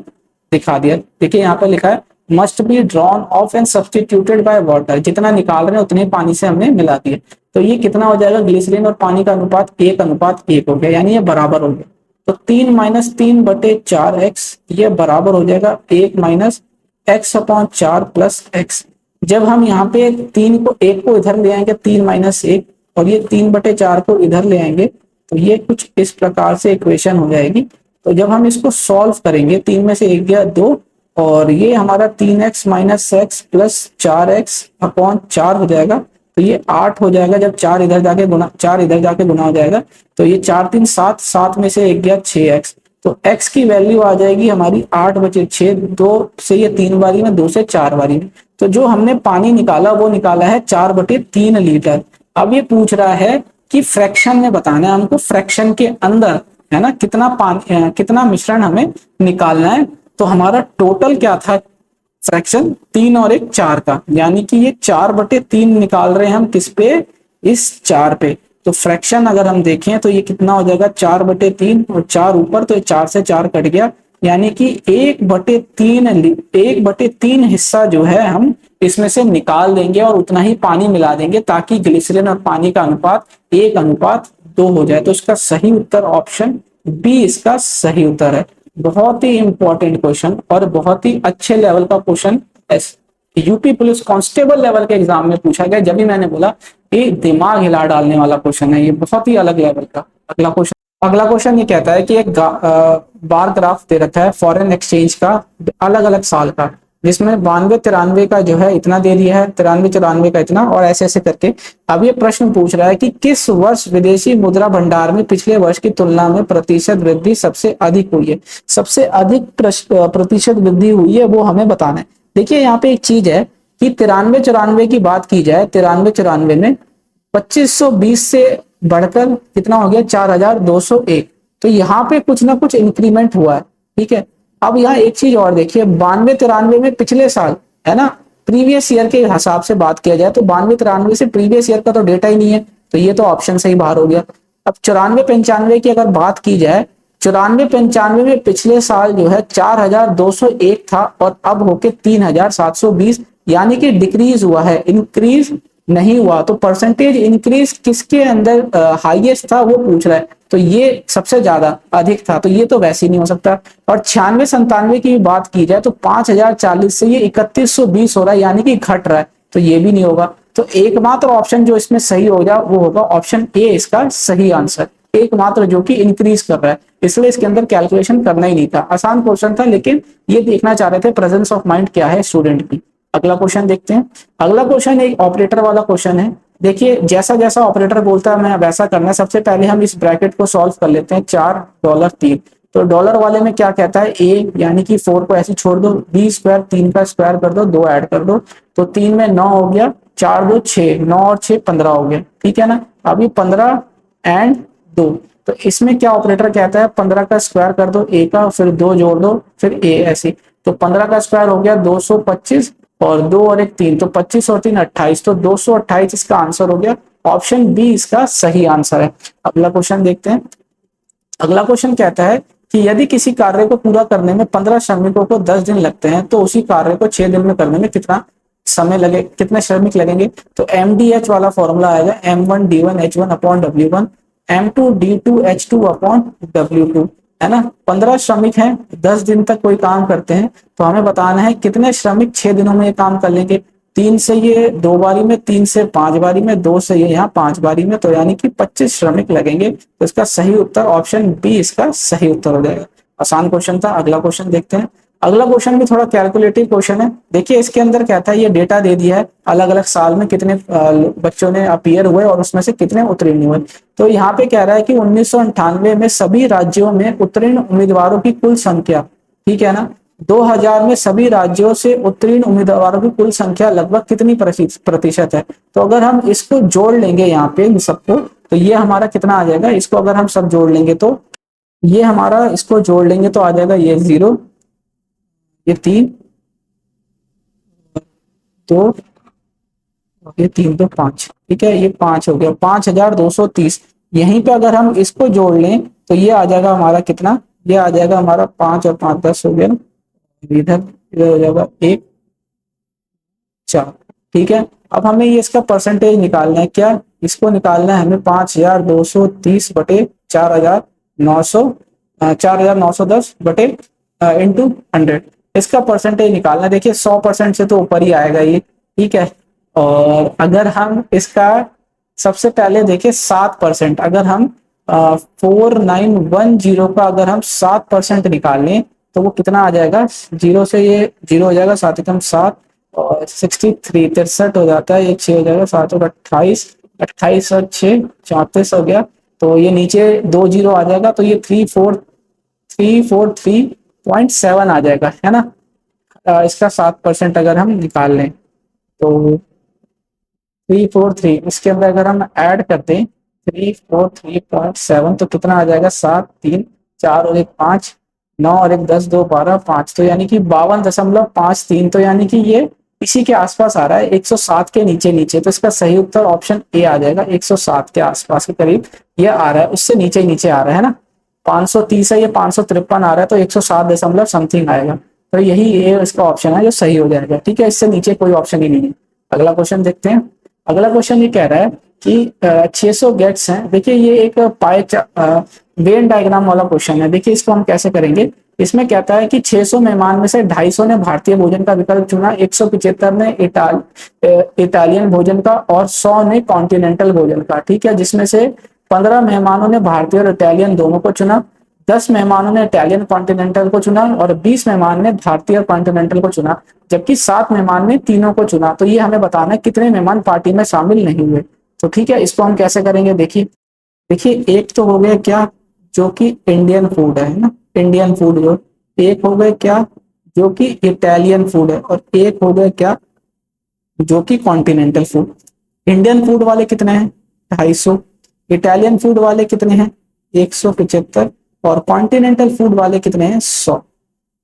दिखा दिया। देखिए यहाँ पर लिखा है must be drawn of and substituted by water, जितना निकाल रहे हैं उतने पानी से हमने मिला दिया। तो ये कितना हो जाएगा, ग्लिसरीन और पानी का अनुपात 1:1 हो गया, यानी ये बराबर हो गया। तो 3 - 3/4x ये बराबर हो जाएगा 1 - x/4 + x। जब हम यहाँ पे 1 को इधर ले आएंगे, 3 - 1, और ये 3/4 को इधर ले आएंगे, तो ये कुछ इस प्रकार से इक्वेशन हो जाएगी। तो जब हम इसको सॉल्व करेंगे, 3 में से 1 गया 2, और ये हमारा 3x - x + 4x/4 हो जाएगा, तो ये 8 हो जाएगा। जब 4 इधर जाके गुना हो जाएगा, तो ये 4 3 7, 7 में से 1 गया 6x, तो x की वैल्यू आ जाएगी हमारी 8/6। 2 से ये 3 बारी में, 2 से 4 बारी में। तो जो हमने पानी निकाला वो निकाला है 4/3 लीटर। अब ये पूछ रहा है कि फ्रैक्शन में बताना है हमको, फ्रैक्शन के अंदर, है ना, कितना पानी, कितना मिश्रण हमें निकालना है। तो हमारा टोटल क्या था फ्रैक्शन, 3 और 1 4 का, यानी कि ये 4/3 निकाल रहे हैं हम किस पे, इस 4 पे। तो फ्रैक्शन अगर हम देखें तो ये कितना हो जाएगा, 4/3 और 4 ऊपर, तो 4 से 4 कट गया, यानी कि 1/3 हिस्सा जो है हम इसमें से निकाल देंगे और उतना ही पानी मिला देंगे, ताकि ग्लिसरीन और पानी का अनुपात 1:2 हो जाए। तो इसका सही उत्तर ऑप्शन बी इसका सही उत्तर है। बहुत ही इंपॉर्टेंट क्वेश्चन और बहुत ही अच्छे लेवल का question UP police constable level के एग्जाम में पूछा गया। जब भी मैंने बोला ये दिमाग हिला डालने वाला क्वेश्चन है, ये बहुत ही अलग लेवल का। अगला क्वेश्चन ये कहता है कि एक बार ग्राफ दे रखा है फॉरेन एक्सचेंज का अलग अलग साल का, जिसमें 92-93 का जो है इतना दे दिया है, 93-94 का इतना, और ऐसे ऐसे करके। अब ये प्रश्न पूछ रहा है कि किस वर्ष विदेशी मुद्रा भंडार में पिछले वर्ष की तुलना में प्रतिशत वृद्धि सबसे अधिक हुई है। सबसे अधिक प्रतिशत वृद्धि हुई है वो हमें बताना है। देखिए यहाँ पे एक चीज है कि 93-94 की बात की जाए, 93-94 में 2520 से बढ़कर कितना हो गया, 4201। तो यहाँ पे कुछ ना कुछ इंक्रीमेंट हुआ है। ठीक है, अब यहाँ एक चीज और देखिए, 92-93 में पिछले साल, है ना, प्रीवियस ईयर के हिसाब से बात किया जाए तो 92-93 से प्रीवियस ईयर का तो डेटा ही नहीं है, तो ये तो ऑप्शन से ही बाहर हो गया। अब 94-95 की अगर बात की जाए, 94-95 में पिछले साल जो है 4201 था और अब होके 3720, यानी कि डिक्रीज हुआ है, इंक्रीज नहीं हुआ। तो परसेंटेज इंक्रीज किसके अंदर हाईएस्ट था वो पूछ रहा है, तो ये सबसे ज्यादा अधिक था, तो ये तो वैसे ही नहीं हो सकता। और 96-97 की बात की जाए तो 5040 से ये 3120 हो रहा है, यानी कि घट रहा है, तो ये भी नहीं होगा। तो एकमात्र ऑप्शन जो इसमें सही होगा वो होगा ऑप्शन ए, इसका सही आंसर, एकमात्र जो कि इंक्रीज कर रहा है। इसलिए इसके अंदर कैलकुलेशन करना ही नहीं था। आसान क्वेश्चन था, लेकिन ये देखना चाह रहे थे प्रेजेंस ऑफ माइंड क्या है स्टूडेंट की। अगला क्वेश्चन देखते हैं। अगला क्वेश्चन एक ऑपरेटर वाला क्वेश्चन है। देखिए जैसा जैसा ऑपरेटर बोलता है हमें वैसा करना है। सबसे पहले हम इस ब्रैकेट को सॉल्व कर लेते हैं। 4 $3, तो डॉलर वाले में क्या कहता है, ए यानी कि 4 को ऐसे छोड़ दो, बी स्क्वायर 3 का स्क्वायर कर दो, 2 ऐड कर दो, तो 3 में 9 हो गया, 4 2 6, 9 और 6 15 हो गया, ठीक है ना। अब ये 15 एंड 2, तो इसमें क्या ऑपरेटर कहता है, 15 का स्क्वायर कर दो ए का, फिर 2 जोड़ दो, फिर ए, ऐसे। तो 15 का स्क्वायर हो गया 225, और 2 और 1 3, तो 25 और 3 28, तो 228 इसका आंसर हो गया। ऑप्शन बी इसका सही आंसर है। अगला क्वेश्चन देखते हैं। अगला क्वेश्चन कहता है कि यदि किसी कार्य को पूरा करने में 15 श्रमिकों को 10 दिन लगते हैं, तो उसी कार्य को 6 दिन में करने में कितना समय लगे, कितने श्रमिक लगेंगे। तो MDH वाला फॉर्मूला आएगा, M1D1H1 upon W1, M2D2H2 upon W2, है ना। 15 श्रमिक हैं, 10 दिन तक कोई काम करते हैं, तो हमें बताना है कितने श्रमिक 6 दिनों में ये काम कर लेंगे। 3 से ये 2 बारी में, 3 से 5 बारी में, 2 से ये यहाँ 5 बारी में, तो यानी कि 25 श्रमिक लगेंगे। तो इसका सही उत्तर ऑप्शन बी इसका सही उत्तर हो जाएगा। आसान क्वेश्चन था। अगला क्वेश्चन देखते हैं। अगला क्वेश्चन भी थोड़ा कैलकुलेटिव क्वेश्चन है। देखिए इसके अंदर कहता है, ये डेटा दे दिया है, अलग अलग साल में कितने बच्चों ने अपीयर हुए और उसमें से कितने उत्तीर्ण हुए। तो यहाँ पे कह रहा है कि 1998 में सभी राज्यों में उत्तीर्ण उम्मीदवारों की कुल संख्या, ठीक है ना, 2000 में सभी राज्यों से उत्तीर्ण उम्मीदवारों की कुल संख्या लगभग कितनी प्रतिशत है। तो अगर हम इसको जोड़ लेंगे यहाँ पे इन सबको, तो ये हमारा कितना आ जाएगा। इसको अगर हम सब जोड़ लेंगे तो ये हमारा, इसको जोड़ लेंगे तो आ जाएगा ये 0, ये 3, 2, ये 3 तो 5, ठीक है, ये 5 हो गया, 5230। यहीं पे अगर हम इसको जोड़ लें तो ये आ जाएगा हमारा कितना, ये आ जाएगा हमारा 5 और 5 10 हो गया, इधर इधर हो जाएगा 1 4, ठीक है। अब हमें ये इसका परसेंटेज निकालना है। क्या इसको निकालना है हमें, 5230 बटे 4900, 4910 बटे इंटू 100, इसका परसेंटेज निकालना है। देखिए 100% से तो ऊपर ही आएगा ये, ठीक है। और अगर हम इसका सबसे पहले देखिए 7%, अगर हम 4910 का अगर हम 7% निकाल लें तो वो कितना आ जाएगा। 0 से ये 0 हो जाएगा, 7 एकम 7, और 63 63 हो जाता है, ये 6 हो जाएगा, 7 और 28, 28 और 6 34 हो गया। तो ये नीचे 2 0 आ जाएगा, तो ये 343.7 आ जाएगा, है ना। इसका 7% अगर हम निकाल लें तो 343, इसके अंदर अगर हम ऐड करते हैं 343.7, तो कितना आ जाएगा, 7 3 4 और 1 5, 9 और 1 10, 2 12 5, तो यानी कि 52.53, तो यानी कि ये इसी के आसपास आ रहा है, 107 के नीचे नीचे। तो इसका सही उत्तर ऑप्शन ए आ जाएगा, 107 के आसपास के करीब ये आ रहा है, उससे नीचे नीचे आ रहा है ना। 530 है, ये 553 आ रहा है, तो 107 दशमलव समथिंग आएगा। तो यही ये इसका ऑप्शन है जो सही हो जाएगा, ठीक है। इससे नीचे कोई ऑप्शन ही नहीं है। अगला क्वेश्चन देखते हैं। अगला क्वेश्चन ये कह रहा है कि 600 गेट्स हैं। देखिए ये एक वेन डायग्राम वाला क्वेश्चन है। देखिए इसको हम कैसे करेंगे। इसमें कहता है कि 600 मेहमान में से 250 ने भारतीय भोजन का विकल्प चुना, 175 ने इटालियन भोजन का, और 100 ने कॉन्टिनेंटल भोजन का, ठीक है। जिसमें से 15 मेहमानों ने भारतीय और इटालियन दोनों को चुना, 10 मेहमानों ने इटालियन कॉन्टिनेंटल को चुना, और 20 मेहमान ने भारतीय और कॉन्टिनेंटल को चुना, जबकि 7 मेहमान ने तीनों को चुना। तो ये हमें बताना है कितने मेहमान पार्टी में शामिल नहीं हुए। तो ठीक है, इसको हम कैसे करेंगे। देखिए देखिए एक तो हो गया क्या, जो कि इंडियन फूड है ना, इंडियन फूड जो, एक हो गए क्या जो कि इटालियन फूड है, और एक हो गया क्या जो कि कॉन्टिनेंटल फूड। इंडियन फूड वाले कितने हैं, 250, इटालियन फूड वाले कितने हैं, 175, और कॉन्टिनेंटल फूड वाले कितने हैं, 100।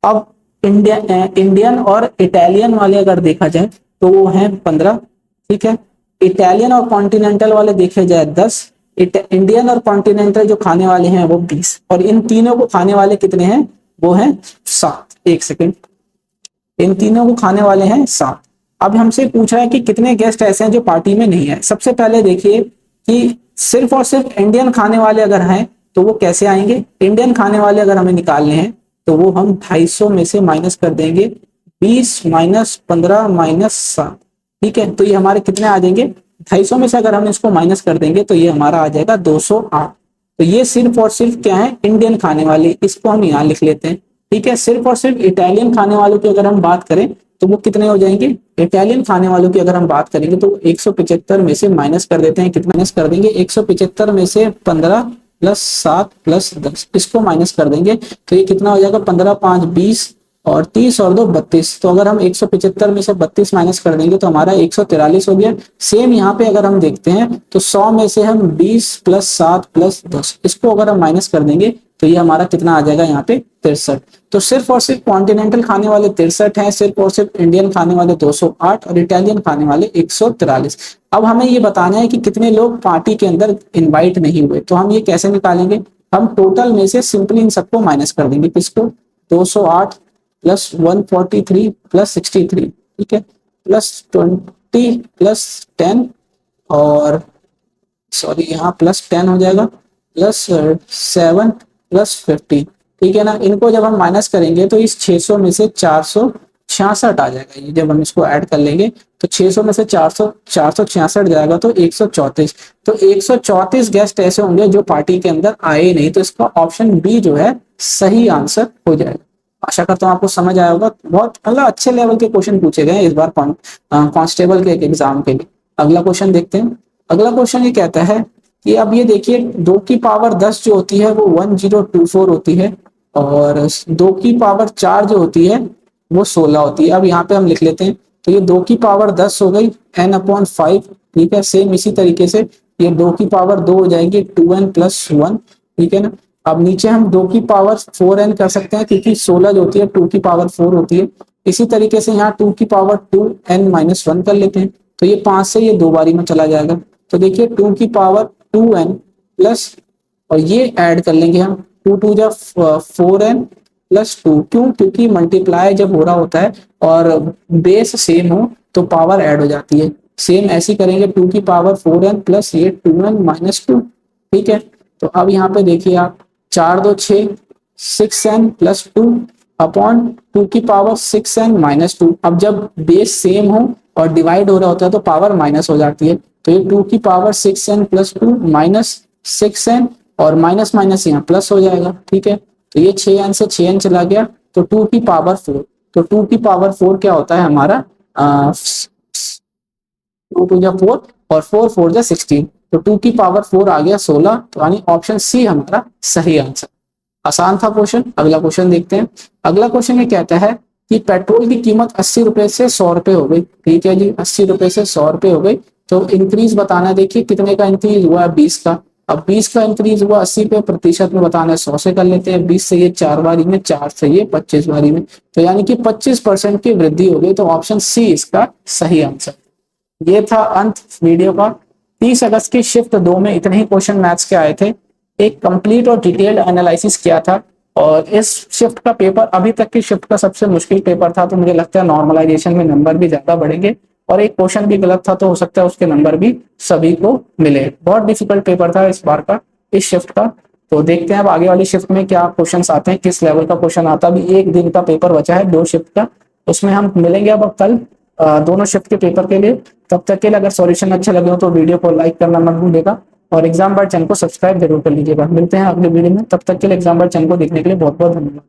अब इंडियन और इटालियन वाले अगर देखा जाए तो वो हैं 15, ठीक है। इटालियन और कॉन्टिनेंटल वाले देखे जाए 10, इंडियन और कॉन्टिनेंटल जो खाने वाले हैं वो 20, और इन तीनों को खाने वाले कितने हैं, वो हैं 7। एक सेकेंड, इन तीनों को खाने वाले हैं 7। अब हमसे पूछ रहा है कि कितने गेस्ट ऐसे हैं जो पार्टी में नहीं है। सबसे पहले देखिए कि सिर्फ और सिर्फ इंडियन खाने वाले अगर हैं तो वो कैसे आएंगे। इंडियन खाने वाले अगर हमें निकालने हैं तो वो हम 250 में से माइनस कर देंगे, 20 माइनस 15 माइनस 7, ठीक है। तो ये हमारे कितने आ जाएंगे, 250 में से अगर हम इसको माइनस कर देंगे तो ये हमारा आ जाएगा 208। तो ये सिर्फ और सिर्फ क्या है, इंडियन खाने वाले, इसको हम यहाँ लिख लेते हैं, ठीक है। सिर्फ और सिर्फ इटालियन खाने वालों की अगर हम बात करें तो वो कितने हो जाएंगे। इटालियन खाने वालों की अगर हम बात करेंगे तो 175 में से माइनस कर देते हैं, कितना माइनस कर देंगे, 175 में से 15 प्लस 7 प्लस 10, इसको माइनस कर देंगे तो ये कितना हो जाएगा, 15 5 20 और 30 और 2 32। तो अगर हम 175 में से 32 माइनस कर देंगे तो हमारा 143 हो गया। सेम यहाँ पे अगर हम देखते हैं तो 100 में से हम 20 प्लस 7 प्लस 10, इसको अगर हम माइनस कर देंगे तो ये हमारा कितना आ जाएगा यहाँ पे 63। तो सिर्फ और सिर्फ कॉन्टिनेंटल खाने वाले 63 हैं, सिर्फ और सिर्फ इंडियन खाने वाले 208 और इटालियन खाने वाले 143। अब हमें ये बताना है कि कितने लोग पार्टी के अंदर इनवाइट नहीं हुए। तो हम ये कैसे निकालेंगे, हम टोटल में से सिंपली इन सबको माइनस कर देंगे, किसको, 208 प्लस 143 प्लस 63, ठीक है, प्लस 20 प्लस 10 और सॉरी यहाँ प्लस 10 हो जाएगा, प्लस 7 प्लस 50, ठीक है ना। इनको जब हम माइनस करेंगे तो इस 600 में से 466 आ जाएगा। ये जब हम इसको ऐड कर लेंगे तो 600 में से 466 जाएगा तो 134। तो 134 गेस्ट ऐसे होंगे जो पार्टी के अंदर आए नहीं। तो इसका ऑप्शन बी जो है सही आंसर हो जाएगा। आशा करता हूँ आपको समझ आया होगा। बहुत मतलब अच्छे लेवल के क्वेश्चन पूछे गए इस बार कांस्टेबल के एग्जाम के लिए। अगला क्वेश्चन देखते हैं। अगला क्वेश्चन ये कहता है कि अब ये देखिए 2 की पावर 10 जो होती है वो 1024 होती है और 2 की पावर 4 जो होती है वो 16 होती है। अब यहाँ पे हम लिख लेते हैं तो ये 2 की पावर 10 हो गई n/5, ठीक है। सेम इसी तरीके से ये 2 की पावर 2 हो जाएगी 2n+1, ठीक है ना। अब नीचे हम 2 की पावर 4n कर सकते हैं क्योंकि 16 जो होती है 2 की पावर 4 होती है। इसी तरीके से यहाँ 2 की पावर 2n-1 कर लेते हैं तो ये 5 से ये 2 बारी में चला जाएगा। तो देखिए 2 की पावर 2n प्लस और ये ऐड कर लेंगे हम 2 2 जा 4n प्लस 2, क्यों, क्योंकि मल्टीप्लाई जब हो रहा होता है और बेस सेम हो तो पावर ऐड हो जाती है। सेम ऐसे करेंगे 2 की पावर 4n प्लस ये 2n-2, ठीक है। तो अब यहाँ पे देखिए आप 4 2 6 6n प्लस 2 अपॉन 2 की पावर 6n-2। अब जब बेस सेम हो और डिवाइड हो रहा होता है तो पावर माइनस हो जाती है। तो ये 2 की पावर 6n+2 माइनस 6n और माइनस माइनस यहाँ प्लस हो जाएगा, ठीक है। तो ये 6n से 6n चला गया तो 2 की पावर 4। तो 2 की पावर 4 क्या होता है हमारा 2 2 जा 4 और 4 4 जा 16। तो 2 की पावर 4 आ गया 16। तो यानी ऑप्शन सी हमारा सही आंसर। आसान था क्वेश्चन। अगला क्वेश्चन देखते हैं। अगला क्वेश्चन ये कहता है कि पेट्रोल की कीमत 80 रुपए से 100 रुपए हो गई, ठीक है जी, 80 रुपए से 100 रुपए हो गई। तो इंक्रीज बताना है, देखिए कितने का इंक्रीज हुआ है, 20 का। अब 20 का इंक्रीज हुआ 80 पे, प्रतिशत में बताना है 100 से कर लेते हैं। 20 से ये 4 बारी में, 4 से ये 25 बारी में, तो यानी कि 25% की वृद्धि हो गई। तो ऑप्शन सी इसका सही आंसर। ये था अंत वीडियो का। 30 अगस्त की शिफ्ट 2 में इतने ही क्वेश्चन मैथ्स के आए थे। एक कंप्लीट और डिटेल्ड एनालिसिस किया था और इस शिफ्ट का पेपर अभी तक की शिफ्ट का सबसे मुश्किल पेपर था। तो मुझे लगता है नॉर्मलाइजेशन में नंबर भी ज्यादा बढ़ेंगे और एक क्वेश्चन भी गलत था तो हो सकता है उसके नंबर भी सभी को मिले। बहुत डिफिकल्ट पेपर था इस बार का, इस शिफ्ट का। तो देखते हैं अब आगे वाली शिफ्ट में क्या क्वेश्चन आते हैं, किस लेवल का क्वेश्चन आता है। अभी एक दिन का पेपर बचा है 2 शिफ्ट का, उसमें हम मिलेंगे अब कल दोनों शिफ्ट के पेपर के लिए। तब तक के लिए अगर सॉल्यूशन अच्छे लगे हो तो वीडियो को लाइक करना मत भूलिएगा और एग्जाम बार चैनल को सब्सक्राइब जरूर कर लीजिएगा। मिलते हैं अगले वीडियो में, तब तक के लिए एग्जाम बार चैनल को देखने के लिए बहुत बहुत धन्यवाद।